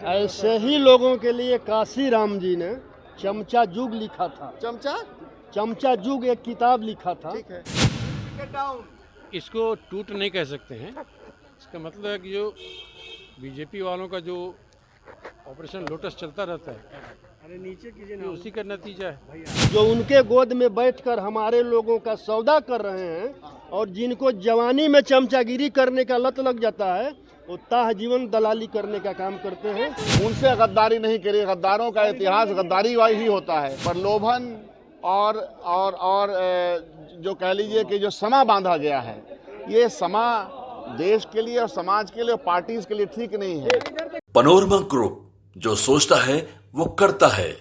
ऐसे ही लोगों के लिए काशी राम जी ने चमचा जुग लिखा था। चमचा जुग एक किताब लिखा था। ठीक है। इसको टूट नहीं कह सकते हैं। इसका मतलब है कि जो बीजेपी वालों का जो ऑपरेशन लोटस चलता रहता है, अरे नीचे कीजिए ना, उसी का नतीजा है। जो उनके गोद में बैठकर हमारे लोगों का सौदा कर रहे हैं और जिनको जवानी में चमचागिरी करने का लत लग जाता है, वो ताह जीवन दलाली करने का काम करते हैं। उनसे गद्दारी नहीं करी। गद्दारों का इतिहास गद्दारी वाही ही होता है। प्रलोभन और जो कह लीजिए कि जो समा बांधा गया है, ये समा देश के लिए और समाज के लिए और पार्टीज के लिए ठीक नहीं है। पनोरमा ग्रुप, जो सोचता है वो करता है।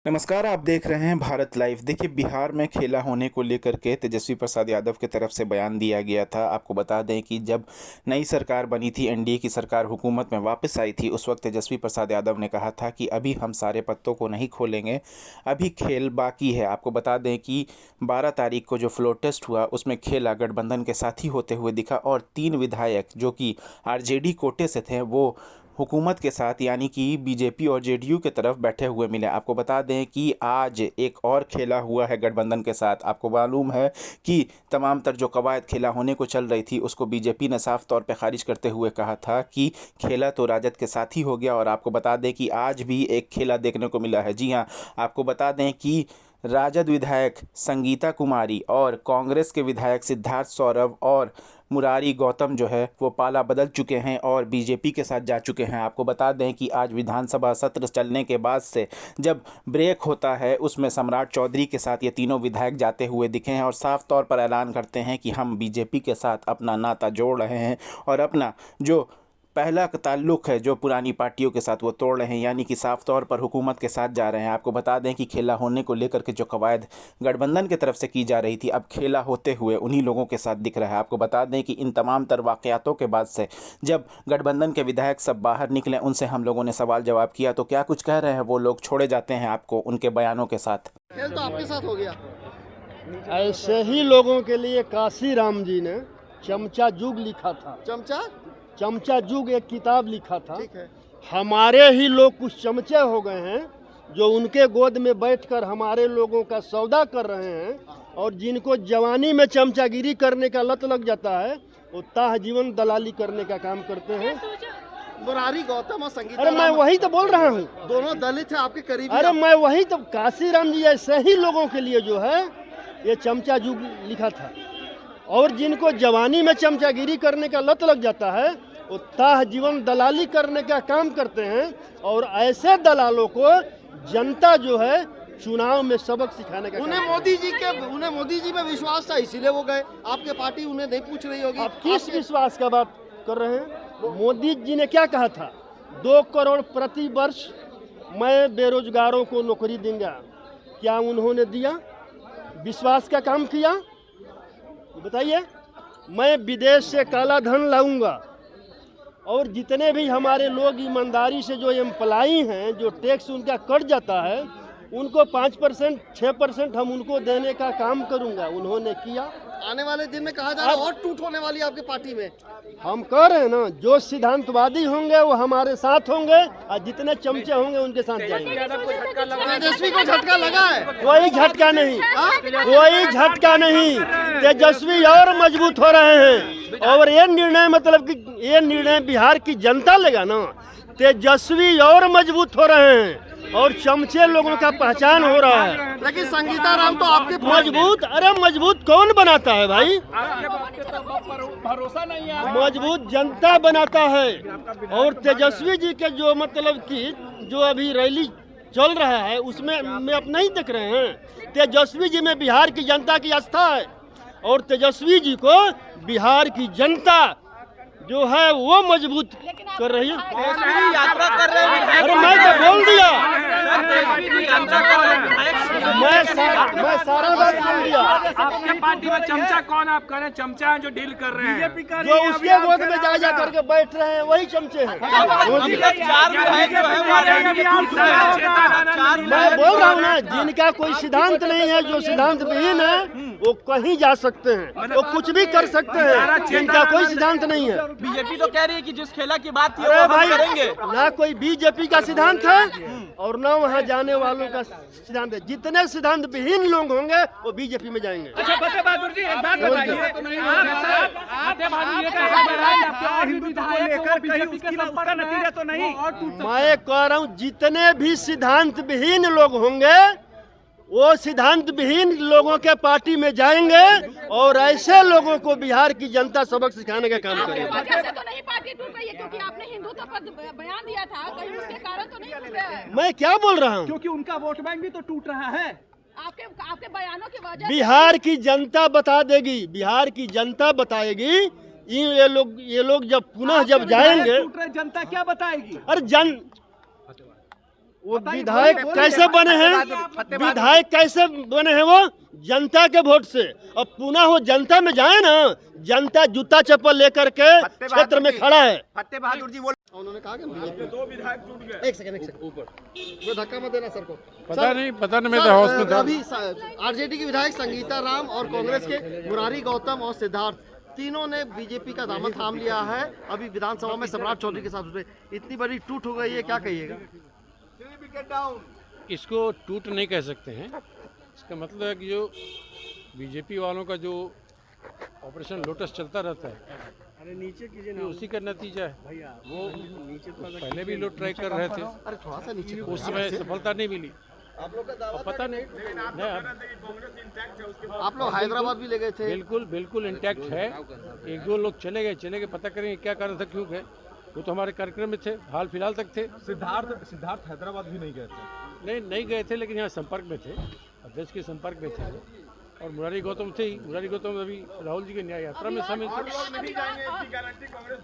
नमस्कार, आप देख रहे हैं भारत लाइव। देखिए, बिहार में खेला होने को लेकर के तेजस्वी प्रसाद यादव की तरफ से बयान दिया गया था। आपको बता दें कि जब नई सरकार बनी थी, एनडीए की सरकार हुकूमत में वापस आई थी, उस वक्त तेजस्वी प्रसाद यादव ने कहा था कि अभी हम सारे पत्तों को नहीं खोलेंगे, अभी खेल बाकी है। आपको बता दें कि 12 तारीख को जो फ्लोर टेस्ट हुआ, उसमें खेला गठबंधन के साथ ही होते हुए दिखा और 3 विधायक जो कि आरजेडी कोटे से थे, वो हुकूमत के साथ यानी कि बीजेपी और जेडीयू के तरफ बैठे हुए मिले। आपको बता दें कि आज एक और खेला हुआ है गठबंधन के साथ। आपको मालूम है कि तमाम तर जो कवायद खेला होने को चल रही थी, उसको बीजेपी ने साफ तौर पे खारिज करते हुए कहा था कि खेला तो राजद के साथ ही हो गया। और आपको बता दें कि आज भी एक खेला देखने को मिला है। जी हाँ, आपको बता दें कि राजद विधायक संगीता कुमारी और कांग्रेस के विधायक सिद्धार्थ सौरभ और मुरारी गौतम जो है वो पाला बदल चुके हैं और बीजेपी के साथ जा चुके हैं। आपको बता दें कि आज विधानसभा सत्र चलने के बाद से जब ब्रेक होता है, उसमें सम्राट चौधरी के साथ ये तीनों विधायक जाते हुए दिखे हैं और साफ तौर पर ऐलान करते हैं कि हम बीजेपी के साथ अपना नाता जोड़ रहे हैं और अपना जो पहला ताल्लुक़ है जो पुरानी पार्टियों के साथ वो तोड़ रहे हैं, यानी कि साफ तौर पर हुकूमत के साथ जा रहे हैं। आपको बता दें कि खेला होने को लेकर के जो कवायद गठबंधन की तरफ से की जा रही थी, अब खेला होते हुए उन्हीं लोगों के साथ दिख रहा है। आपको बता दें कि इन तमाम तर वाक़यातों के बाद से जब गठबंधन के विधायक सब बाहर निकले, उनसे हम लोगों ने सवाल जवाब किया तो क्या कुछ कह रहे हैं वो लोग, छोड़े जाते हैं आपको उनके बयानों के साथ। खेल तो आपके साथ हो गया। ऐसे ही लोगों के लिए काशी राम जी ने चमचा जुग लिखा था। चमचा जुग एक किताब लिखा था। ठीक है। हमारे ही लोग कुछ चमचे हो गए हैं जो उनके गोद में बैठकर हमारे लोगों का सौदा कर रहे हैं और जिनको जवानी में चमचागिरी करने का लत लग जाता है, वो ताह जीवन दलाली करने का काम करते हैं। मुरारी गौतम और संगीता, अरे मैं वही तो बोल रहा हूँ, दोनों दलित है आपके करीब। अरे मैं वही तो, काशी राम जी ऐसे ही लोगों के लिए जो है ये चमचा जुग लिखा था और जिनको जवानी में चमचागिरी करने का लत लग जाता है, वो ताह जीवन दलाली करने का काम करते हैं। और ऐसे दलालों को जनता जो है चुनाव में सबक सिखाने का उन्हें मोदी जी में विश्वास था, इसीलिए वो गए। आपके पार्टी उन्हें नहीं पूछ रही होगी। आप किस विश्वास का बात कर रहे हैं? मोदी जी ने क्या कहा था? 2 करोड़ प्रति वर्ष मैं बेरोजगारों को नौकरी दूंगा। क्या उन्होंने दिया? विश्वास का काम किया? बताइए। मैं विदेश से काला धन लाऊंगा और जितने भी हमारे लोग ईमानदारी से जो एम्प्लाई हैं, जो टैक्स उनका कट जाता है, उनको 5%, 6% हम उनको देने का काम करूंगा। उन्होंने किया। आने वाले दिन में कहा जा रहा है और टूट होने वाली आपकी पार्टी में। हम कह रहे हैं ना, जो सिद्धांतवादी होंगे वो हमारे साथ होंगे और जितने चमचे होंगे उनके साथ जाएंगे। तेजस्वी को झटका लगा है? कोई झटका नहीं, कोई झटका नहीं। तेजस्वी और मजबूत हो रहे हैं और ये निर्णय, मतलब कि ये निर्णय बिहार की जनता लेगा ना, तेजस्वी और मजबूत हो रहे हैं और चमचे लोगों का पहचान हो रहा है। लेकिन संगीता राम तो आपके मजबूत, अरे मजबूत कौन बनाता है भाई? भरोसा नहीं है, मजबूत जनता बनाता है। और तेजस्वी जी के जो मतलब कि जो अभी रैली चल रहा है, उसमें में आप नहीं देख रहे हैं, तेजस्वी जी में बिहार की जनता की आस्था है और तेजस्वी जी को बिहार की जनता जो है वो मजबूत कर रही है। यात्रा कर रहे हैं। अरे मैं तो बोल दिया, मैं सारा बात बोल दिया। आपके पार्टी में चमचा कौन आप कह रहे हैं? चमचा है जो डील कर रहे हैं, जो उसके गोद में जा करके बैठ रहे हैं वही चमचे हैं। मैं बोल रहा हूँ ना, जिनका कोई सिद्धांत नहीं है, जो सिद्धांत विहीन है, वो कहीं जा सकते हैं, वो कुछ भी कर सकते हैं, इनका कोई सिद्धांत नहीं है। बीजेपी तो कह रही है कि जिस खेला की बात थी अरे वो भाई, हम करेंगे। ना कोई बीजेपी का सिद्धांत है और ना वहाँ जाने वालों का सिद्धांत है। जितने सिद्धांत विहीन लोग होंगे वो बीजेपी में जाएंगे। अच्छा फतेह बहादुर जी, एक बात बताइए, उसका नतीजा तो नहीं। मैं कह रहा हूँ जितने भी सिद्धांत विहीन लोग होंगे वो सिद्धांत विहीन लोगों के पार्टी में जाएंगे और ऐसे लोगों को बिहार की जनता सबक सिखाने का काम करेगी। वजह से तो नहीं पार्टी टूट रही है, क्योंकि आपने हिंदुत्व पर बयान दिया था, कहीं उसके कारण तो नहीं टूट रहा है। मैं क्या बोल रहा हूँ, क्योंकि उनका वोट बैंक भी तो टूट रहा है। आपके बयानों की वजह बिहार की जनता बता देगी, बिहार की जनता बताएगी। ये लोग जब पुनः जब जाएंगे, जनता क्या बताएगी? अरे वो विधायक कैसे बने हैं, विधायक कैसे बने हैं वो जनता के वोट से। अब पुनः वो जनता में जाए ना, जनता जूता चप्पल लेकर के क्षेत्र में खड़ा है। फतेह बहादुर जी उन्होंने कहा कि 2 विधायक टूट गए। एक सेकंड ऊपर वो धक्का मत देना सर को। पता नहीं मैं तो हाउस में था। अभी आरजेडी की विधायक संगीता राम और कांग्रेस के मुरारी गौतम और सिद्धार्थ तीनों ने बीजेपी का दामन थाम लिया है। अभी विधानसभा में सम्राट चौधरी के साथ इतनी बड़ी टूट हो गई है, क्या कहिएगा? इसको टूट नहीं कह सकते हैं। इसका मतलब है कि जो बीजेपी वालों का जो ऑपरेशन लोटस चलता रहता है, अरे नीचे कीजिए ये उसी का नतीजा है। भैया, वो नीचे पहले भी लोग ट्राई कर रहे थे, अरे थोड़ा सा नीचे उस समय सफलता नहीं मिली। पता नहीं, आप लोग हैदराबाद भी ले गए थे। बिल्कुल इंटैक्ट है। 1-2 लोग चले गए, पता करेंगे क्या कारण था, क्यों गए। वो तो हमारे कार्यक्रम में थे, हाल फिलहाल तक थे। सिद्धार्थ हैदराबाद भी नहीं गए थे। नहीं गए थे, लेकिन यहाँ संपर्क में थे, अध्यक्ष के संपर्क में थे। और मुरारी गौतम थे ही। मुरारी गौतम अभी राहुल जी की न्याय यात्रा में शामिल थे।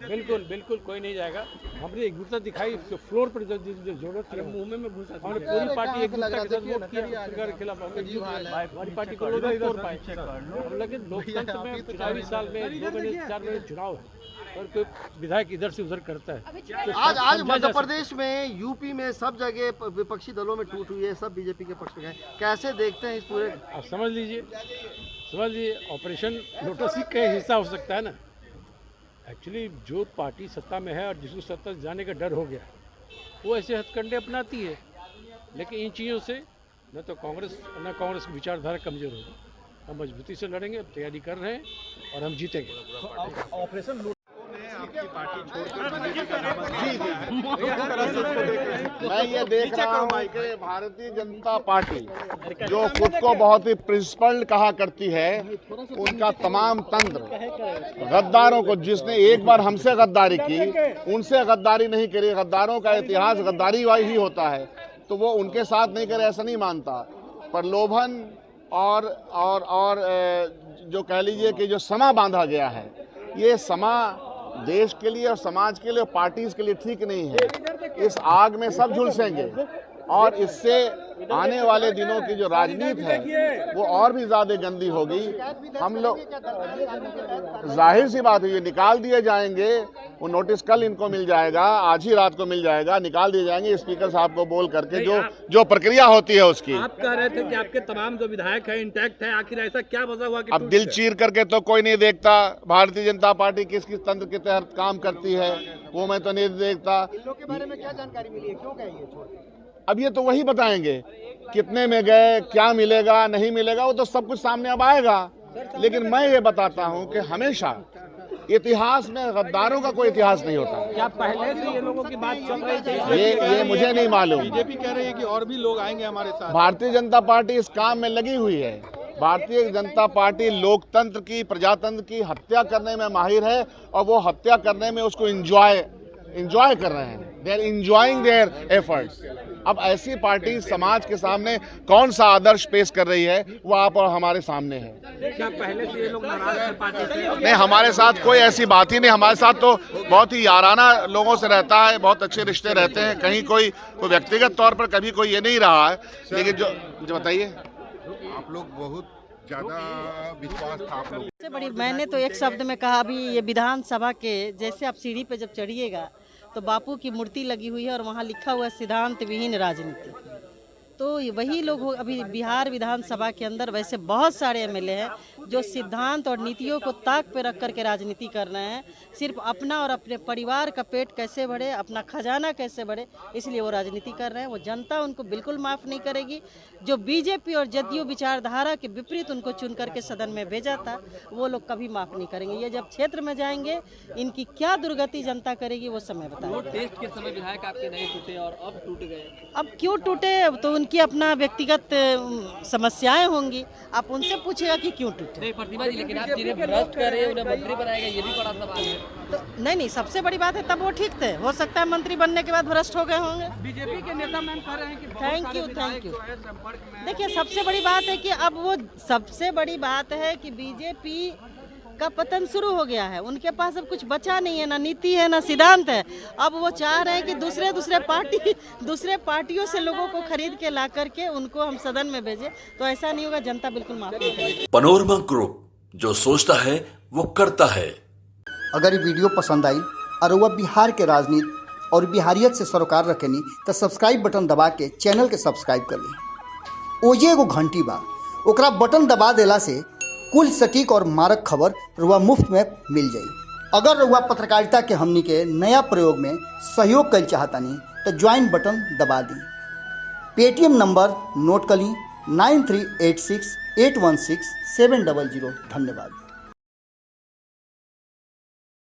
बिल्कुल कोई नहीं जाएगा। हमने एकजुटता दिखाई फ्लोर पर, जो जरूरत थी मुंह में घुसा, हमने पूरी पार्टी एकजुटता के साथ वोट किया सरकार के खिलाफ। हमारी पार्टी को लोग तोड़ पाए। लेकिन लोकतंत्र में 24 साल में 2 महीने 4 महीने चुनाव है और कोई विधायक इधर से उधर करता है। आज मध्य प्रदेश में, यूपी में सब जगह विपक्षी दलों में टूट हुई है, सब बीजेपी के पक्ष में गए। कैसे देखते हैं इस पूरे? आप समझ लीजिए ऑपरेशन लोटस ही का हिस्सा हो सकता है ना। एक्चुअली जो पार्टी सत्ता में है और जिसको सत्ता जाने का डर हो गया, वो ऐसे हथकंडे अपनाती है। लेकिन इन चीज़ों से न तो कांग्रेस की विचारधारा कमजोर होगी। हम मजबूती से लड़ेंगे, अब तैयारी कर रहे हैं और हम जीतेंगे। ऑपरेशन मैं ये देख रहा हूँ कि भारतीय जनता पार्टी जो खुद को बहुत ही प्रिंसिपल्ड कहा करती है, उनका तमाम तंत्र गद्दारों को, जिसने एक बार हमसे गद्दारी की उनसे गद्दारी नहीं करी। गद्दारों का इतिहास गद्दारी ही होता है, तो वो उनके साथ नहीं करे ऐसा नहीं मानता। पर लोभन और जो कह लीजिए कि जो समा बांधा गया है, ये समा देश के लिए और समाज के लिए और पार्टीज के लिए ठीक नहीं है। इस आग में सब झुलसेंगे और इससे आने वाले दिनों की जो राजनीति है वो और भी ज्यादा गंदी होगी। हम लोग, जाहिर सी बात है, ये निकाल दिए जाएंगे। वो नोटिस कल इनको मिल जाएगा, आज ही रात को मिल जाएगा, निकाल दिए जाएंगे स्पीकर साहब को बोल करके जो प्रक्रिया होती है उसकी। आप कह रहे थे कि आपके तमाम जो विधायक है इंटैक्ट है, आखिर ऐसा क्या वजह हुआ कि अब दिल चीर करके तो कोई नहीं देखता भारतीय जनता पार्टी किस किस तंत्र के तहत काम करती है, वो मैं तो नहीं देखता। इन लोगों के बारे में क्या जानकारी मिली है, क्यों गए ये छोड़? अब ये तो वही बताएंगे कितने में गए, क्या मिलेगा नहीं मिलेगा, वो तो सब कुछ सामने अब आएगा। लेकिन मैं ये बताता हूँ कि हमेशा इतिहास में गद्दारों का कोई इतिहास नहीं होता। क्या पहले से ये लोगों की बात चल रही थी? ये मुझे नहीं मालूम। बीजेपी कह रही है कि और भी लोग आएंगे हमारे साथ। भारतीय जनता पार्टी इस काम में लगी हुई है। भारतीय जनता पार्टी लोकतंत्र की, प्रजातंत्र की हत्या करने में माहिर है और वो हत्या करने में उसको इंजॉय कर रहे हैं। They are enjoying their efforts. अब ऐसी पार्टी समाज के सामने कौन सा आदर्श पेश कर रही है, वो आप और हमारे सामने है। क्या पहले से ये लोग नाराज हैं पार्टी से? नहीं, हमारे साथ कोई ऐसी बात ही नहीं। हमारे साथ तो बहुत ही याराना लोगों से रहता है, बहुत अच्छे रिश्ते रहते हैं। कहीं कोई व्यक्तिगत तौर पर कभी कोई ये नहीं रहा है। लेकिन जो बताइए, आप लोग बहुत ज्यादा विश्वास था आप लोग सबसे बड़ी, मैंने तो एक शब्द में कहा, अभी ये विधानसभा के जैसे आप सीढ़ी पे जब चढ़िएगा तो बापू की मूर्ति लगी हुई है और वहाँ लिखा हुआ है सिद्धांत विहीन राजनीति। तो वही लोग अभी बिहार विधानसभा के अंदर वैसे बहुत सारे एमएलए हैं जो सिद्धांत और नीतियों को ताक पे रख करके राजनीति कर रहे हैं। सिर्फ अपना और अपने परिवार का पेट कैसे बढ़े, अपना खजाना कैसे बढ़े, इसलिए वो राजनीति कर रहे हैं। वो जनता उनको बिल्कुल माफ़ नहीं करेगी। जो बीजेपी और जदयू विचारधारा के विपरीत उनको चुन करके सदन में भेजा था, वो लोग कभी माफ़ नहीं करेंगे। ये जब क्षेत्र में जाएंगे, इनकी क्या दुर्गति जनता करेगी वो समय बताएगा। टेस्ट के समय विधायक आपके नहीं टूटे और अब टूट गए, अब क्यों टूटे? तो उनकी अपना व्यक्तिगत समस्याएं होंगी, आप उनसे पूछेगा कि क्यों टूटे। नहीं प्रतिभा जी, लेकिन आप जिन्हें भ्रष्ट कर रहे हैं उन्हें मंत्री बनाएगा, ये भी बड़ा सवाल है। तो नहीं, सबसे बड़ी बात है तब वो ठीक थे। हो सकता है मंत्री बनने के बाद भ्रष्ट हो गए होंगे। बीजेपी के नेता मैम कह रहे हैं कि थैंक यू। देखिए, सबसे बड़ी बात है कि अब वो सबसे बड़ी बात है कि बीजेपी का पतन शुरू हो गया है। उनके पास अब कुछ बचा नहीं है, ना नीति है ना सिद्धांत है। अब वो चाह रहे हैं कि दूसरे पार्टियों से लोगों को खरीद के ला करके उनको हम सदन में भेजें। तो ऐसा नहीं होगा, जनता बिल्कुल माफ नहीं करेगी। पनोरमा ग्रुप, जो सोचता है वो करता है। अगर ये वीडियो पसंद आई और वह बिहार के राजनीति और बिहारियत से सरोकार रखेनी तो सब्सक्राइब बटन दबा के चैनल के सब्सक्राइब कर ली। ओजे एगो घंटी बा, ओकरा बटन दबा देला से कुल सटीक और मारक खबर रुआ मुफ्त में मिल जाई। अगर रुआ पत्रकारिता के हमनी के नया प्रयोग में सहयोग कर चाहतानी तो ज्वाइन बटन दबा दी। पेटीएम नंबर नोट कर ली 9386816700। धन्यवाद।